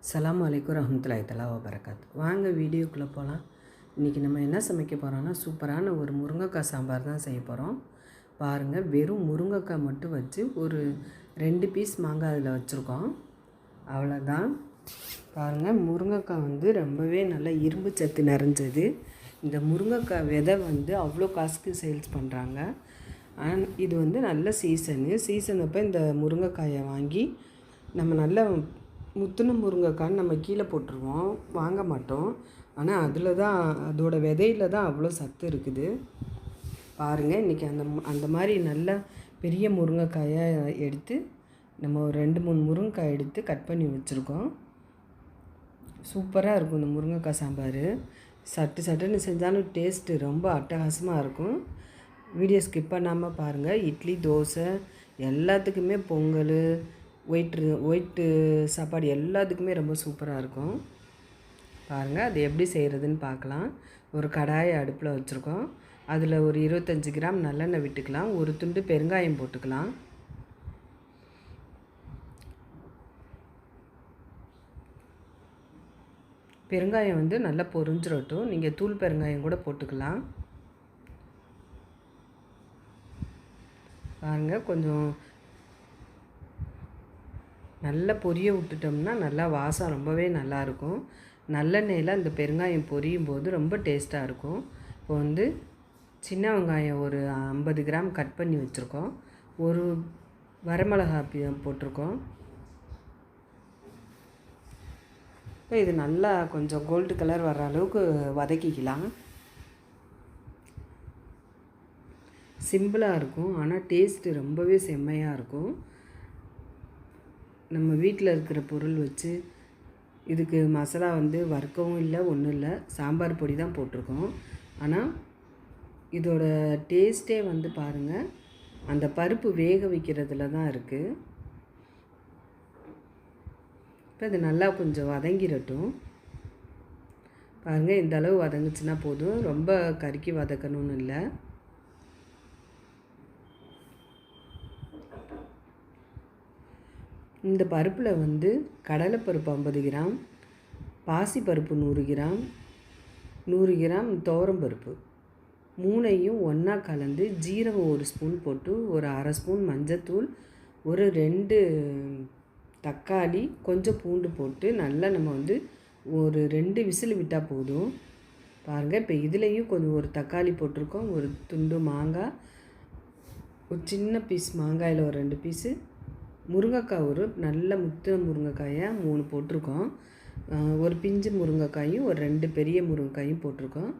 அஸ்ஸலாமு அலைக்கும் ரஹ்மத்துல்லாஹி தஆலா வபரகாத்து. வாங்க வீடியோக்குள்ளே போகலாம். இன்றைக்கி நம்ம என்ன சமைக்க போகிறோன்னா, சூப்பரான ஒரு முருங்கைக்காய் சாம்பார் தான் செய்ய போகிறோம். பாருங்கள், வெறும் முருங்கைக்காய் மட்டும் வச்சு ஒரு 2 பீஸ் மாங்காய் அதில் வச்சுருக்கோம். அவ்வளோதான். பாருங்கள், முருங்கைக்காய் வந்து ரொம்பவே நல்ல இரும்பு சத்து நிறைஞ்சது. இந்த முருங்கைக்காய் விதை வந்து அவ்வளோ காசுக்கு சேல்ஸ் பண்ணுறாங்க. இது வந்து நல்ல சீசன் அப்போ இந்த முருங்கைக்காயை வாங்கி நம்ம நல்ல முத்துன முருங்கைக்கான்னு நம்ம கீழே போட்டுருவோம், வாங்க மாட்டோம். ஆனால் அதில் தான், அதோட விதையில் தான் அவ்வளோ சத்து இருக்குது. பாருங்கள், இன்றைக்கி அந்த மாதிரி நல்ல பெரிய முருங்கைக்காயை எடுத்து நம்ம ஒரு 2-3 முருங்கைக்காய் எடுத்து கட் பண்ணி வச்சுருக்கோம். சூப்பராக இருக்கும் இந்த முருங்கைக்காய் சாம்பார். சட்டுன்னு செஞ்சாலும் டேஸ்ட்டு ரொம்ப அட்டகாசமாக இருக்கும். வீடியோ ஸ்கிப் பண்ணாமல் பாருங்கள். இட்லி, தோசை எல்லாத்துக்குமே, பொங்கல், ஒயிட்டு சாப்பாடு எல்லாத்துக்குமே ரொம்ப சூப்பராக இருக்கும். பாருங்கள், அது எப்படி செய்கிறதுன்னு பார்க்கலாம். ஒரு கடாயை அடுப்பில் வச்சுருக்கோம். அதில் ஒரு 25 கிராம் நல்லெண்ணெய் விட்டுக்கலாம். ஒரு துண்டு பெருங்காயம் போட்டுக்கலாம். பெருங்காயம் வந்து நல்லா பொரிஞ்சிடட்டும். நீங்கள் தூள் பெருங்காயம் கூட போட்டுக்கலாம். பாருங்கள், கொஞ்சம் நல்லா பொரிய விட்டுட்டோம்னா நல்லா வாசம் ரொம்பவே நல்லாயிருக்கும். நல்லெண்ணெயில் அந்த பெருங்காயம் பொரியும் போது ரொம்ப டேஸ்ட்டாக இருக்கும். இப்போ வந்து சின்ன வெங்காயம் ஒரு 50 கிராம் கட் பண்ணி வச்சுருக்கோம். ஒரு வரமிளகாய் போட்டிருக்கோம். இப்போ இது நல்லா கொஞ்சம் கோல்டு கலர் வர அளவுக்கு வதக்கிக்கலாம். சிம்பிளாக இருக்கும், ஆனால் டேஸ்ட்டு ரொம்பவே செம்மையாக இருக்கும். நம்ம வீட்டில் இருக்கிற பொருள் வச்சு இதுக்கு மசாலா வந்து வறுக்கவும் இல்லை, ஒன்றும் இல்லை. சாம்பார் பொடி தான் போட்டிருக்கோம். ஆனால் இதோட டேஸ்ட்டே வந்து பாருங்கள், அந்த பருப்பு வேக வைக்கிறதுல தான் இருக்குது. இப்போ இது நல்லா கொஞ்சம் வதங்கிடட்டும். பாருங்கள், இந்த அளவு வதங்குச்சுன்னா போதும், ரொம்ப கருக்கி வதக்கணும்னு இல்லை. இந்த பருப்பில் வந்து கடலைப்பருப்பு 50 கிராம், பாசிப்பருப்பு 100 கிராம், 100 கிராம் துவரம்பருப்பு, 3ஐயும் ஒன்றா கலந்து ஜீரகம் 1 ஸ்பூன் போட்டு, ஒரு 1/2 ஸ்பூன் மஞ்சத்தூள், ஒரு 2 தக்காளி, கொஞ்சம் பூண்டு போட்டு நல்லா நம்ம வந்து ஒரு 2 விசில் விட்டால் போதும். பாருங்கள், இப்போ இதுலேயும் கொஞ்சம் ஒரு தக்காளி போட்டிருக்கோம், ஒரு துண்டு மாங்காய், ஒரு சின்ன பீஸ் மாங்காயில் ஒரு 2 பீஸு, முருங்கைக்காய் ஒரு நல்ல முத்தின முருங்கைக்காயை 3 போட்டிருக்கோம். ஒரு பிஞ்சு முருங்கைக்காயும் ஒரு 2 பெரிய முருங்கைக்காயும் போட்டிருக்கோம்.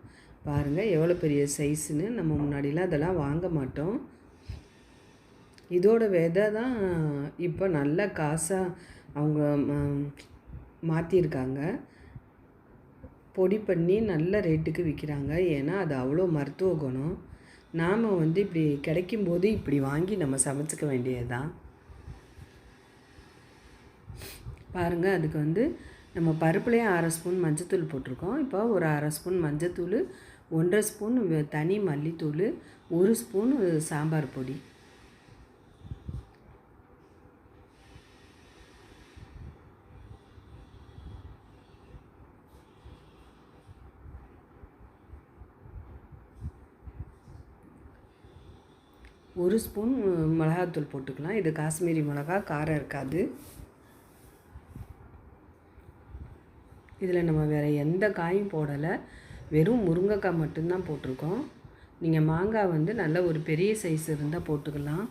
பாருங்கள் எவ்வளோ பெரிய சைஸுன்னு. நம்ம முன்னாடிலாம் அதெல்லாம் வாங்க மாட்டோம். இதோட விதை தான் இப்போ நல்ல காசாக அவங்க மாற்றிருக்காங்க. பொடி பண்ணி நல்ல ரேட்டுக்கு விற்கிறாங்க. ஏன்னா அது அவ்வளோ மருத்துவ குணம். நாம் வந்து இப்படி கிடைக்கும்போது இப்படி வாங்கி நம்ம சமைச்சிக்க வேண்டியது தான். பாருங்கள், அதுக்கு வந்து நம்ம பருப்புலேயே 1/2 ஸ்பூன் மஞ்சத்தூள் போட்டிருக்கோம். இப்போ ஒரு 1/2 ஸ்பூன் மஞ்சத்தூள், 1/2 ஸ்பூன் தனி மல்லித்தூள், 1 ஸ்பூன் சாம்பார் பொடி. ஒரு ஸ்பூன் மிளகாத்தூள் போட்டுக்கலாம். இது காஷ்மீரி மிளகா, காரம் இருக்காது. இதில் நம்ம வேறு எந்த காயும் போடலை, வெறும் முருங்கைக்காய் மட்டும்தான் போட்டிருக்கோம். நீங்கள் மாங்காய் வந்து நல்ல ஒரு பெரிய சைஸ் இருந்தால் போட்டுக்கலாம்.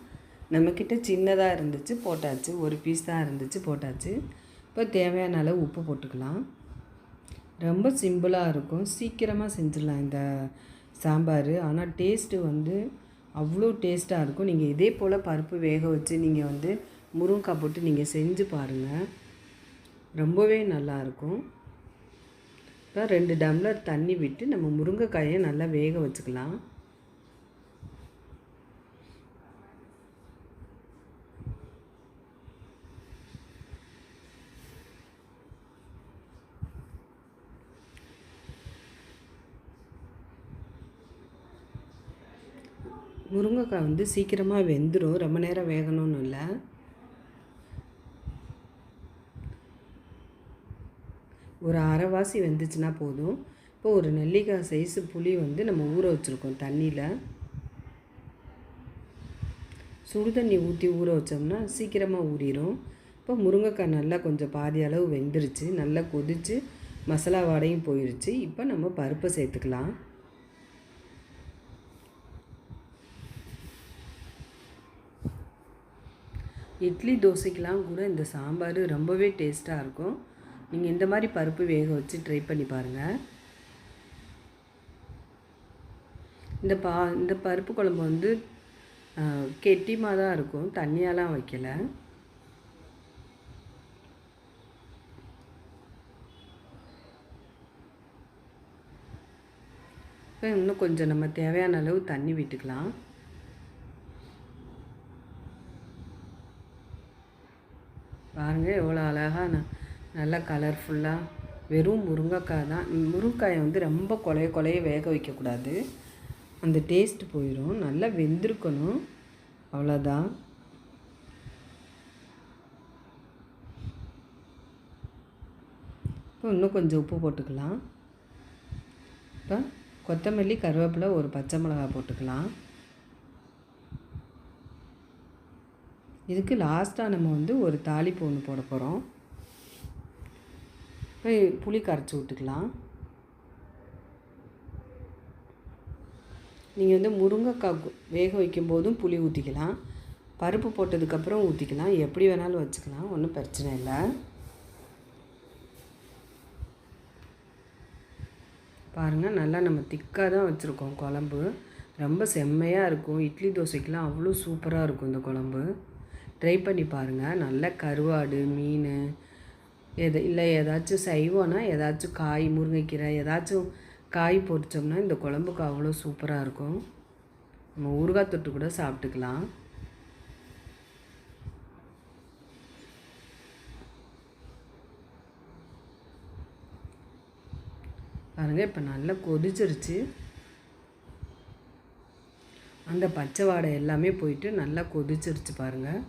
நம்மக்கிட்ட சின்னதாக இருந்துச்சு, போட்டாச்சு. ஒரு பீஸ் தான் இருந்துச்சு, போட்டாச்சு. இப்போ தேவையான அளவு உப்பு போட்டுக்கலாம். ரொம்ப சிம்பிளாக இருக்கும், சீக்கிரமாக செஞ்சிடலாம் இந்த சாம்பார். ஆனால் டேஸ்ட்டு வந்து அவ்வளோ டேஸ்ட்டாக இருக்கும். நீங்கள் இதே போல் பருப்பு வேக வச்சு நீங்கள் வந்து முருங்கைக்காய் போட்டு நீங்கள் செஞ்சு பாருங்கள், ரொம்பவே நல்லாயிருக்கும். இப்போ 2 டம்ளர் தண்ணி விட்டு நம்ம முருங்கைக்காயை நல்லா வேக வச்சுக்கலாம். முருங்கைக்காய் வந்து சீக்கிரமாக வெந்துடும், ரொம்ப நேரம் வேகணும்னு இல்லை. ஒரு அரைவாசி வெந்துச்சுன்னா போதும். இப்போ ஒரு நெல்லிக்காய் சைஸு புளி வந்து நம்ம ஊற வச்சுருக்கோம் தண்ணியில். சுடு தண்ணி ஊற்றி ஊற வச்சோம்னா சீக்கிரமாக ஊறிடும். இப்போ முருங்கைக்காய் நல்லா கொஞ்சம் பாதி அளவு வெந்துருச்சு, நல்லா கொதித்து மசாலா வாடையும் போயிடுச்சு. இப்போ நம்ம பருப்பை சேர்த்துக்கலாம். இட்லி தோசைக்கெலாம் கூட இந்த சாம்பார் ரொம்பவே டேஸ்ட்டாக இருக்கும். நீங்கள் இந்த மாதிரி பருப்பு வேக வச்சு ட்ரை பண்ணி பாருங்கள். இந்த பருப்பு குழம்பு வந்து கெட்டிமாக தான் இருக்கும், தண்ணியாலாம் வைக்கலை. இப்போ இன்னும் கொஞ்சம் நம்ம தேவையான அளவு தண்ணி விட்டுக்கலாம். பாருங்கள் எவ்வளோ அழகாக நல்லா கலர்ஃபுல்லாக. வெறும் முருங்கைக்காய் தான். முருங்கைக்காயை வந்து ரொம்ப கொலைய வேக வைக்கக்கூடாது, அந்த டேஸ்ட்டு போயிடும். நல்லா வெந்திருக்கணும், அவ்வளோதான். இப்போ இன்னும் கொஞ்சம் உப்பு போட்டுக்கலாம். இப்போ கொத்தமல்லி, கருவேப்பிலை, ஒரு பச்சை மிளகாய் போட்டுக்கலாம். இதுக்கு லாஸ்ட்டாக நம்ம வந்து ஒரு தாளிப்பு ஒன்று போட போகிறோம். இப்போ புளி கரைச்சி விட்டுக்கலாம். நீங்கள் வந்து முருங்கைக்காய் வேக வைக்கும் போதும் புளி ஊற்றிக்கலாம், பருப்பு போட்டதுக்கப்புறம் ஊற்றிக்கலாம், எப்படி வேணாலும் வச்சுக்கலாம், ஒன்றும் பிரச்சனை இல்லை. பாருங்கள் நல்லா நம்ம திக்காக தான் வச்சுருக்கோம் குழம்பு. ரொம்ப செம்மையாக இருக்கும். இட்லி தோசைக்கெலாம் அவ்வளோ சூப்பராக இருக்கும் இந்த குழம்பு. ட்ரை பண்ணி பாருங்கள். நல்ல கருவாடு, மீன் இல்லை ஏதாச்சும் சைவம்னா ஏதாச்சும் காய், முருங்கைக்கீரை ஏதாச்சும் காய் பொரிச்சோம்னா இந்த குழம்புக்கு அவ்வளோ சூப்பராக இருக்கும். நம்ம ஊறுகாய் தொட்டு கூட சாப்பிட்டுக்கலாம். பாருங்கள் இப்போ நல்லா கொதிச்சிருச்சு. அந்த பச்சை வாடை எல்லாமே போயிட்டு நல்லா கொதிச்சிருச்சு பாருங்கள்.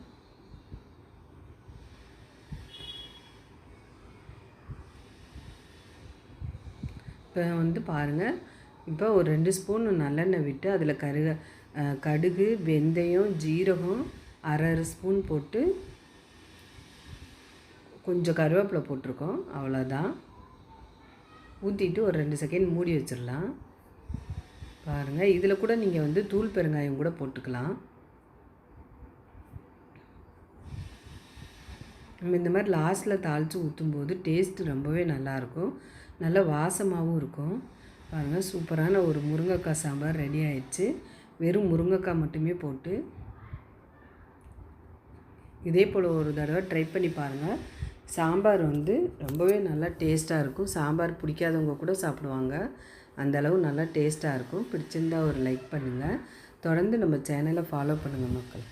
இப்போ வந்து பாருங்கள், இப்போ ஒரு 2 ஸ்பூன் நல்லெண்ணெய் விட்டு அதில் கடுகு, வெந்தயம், ஜீரகம் அரை ஸ்பூன் போட்டு கொஞ்சம் கருவேப்பிலை போட்டிருக்கோம், அவ்வளோதான். ஊற்றிட்டு ஒரு 2 செகண்ட் மூடி வச்சிடலாம். பாருங்கள் இதில் கூட நீங்கள் வந்து தூள் பெருங்காயம் கூட போட்டுக்கலாம். நம்ம இந்த மாதிரி லாஸ்ட்டில் தாளித்து ஊற்றும்போது டேஸ்ட்டு ரொம்பவே நல்லாயிருக்கும், நல்ல வாசமாகவும் இருக்கும். பாருங்கள் சூப்பரான ஒரு முருங்கைக்காய் சாம்பார் ரெடி ஆயிடுச்சு. வெறும் முருங்கைக்காய் மட்டுமே போட்டு இதே போல் ஒரு தடவை ட்ரை பண்ணி பாருங்கள். சாம்பார் வந்து ரொம்பவே நல்லா டேஸ்ட்டாக இருக்கும். சாம்பார் பிடிக்காதவங்க கூட சாப்பிடுவாங்க, அந்தளவு நல்லா டேஸ்ட்டாக இருக்கும். பிடிச்சிருந்தால் ஒரு லைக் பண்ணுங்கள். தொடர்ந்து நம்ம சேனலை ஃபாலோ பண்ணுங்கள் மக்கள்.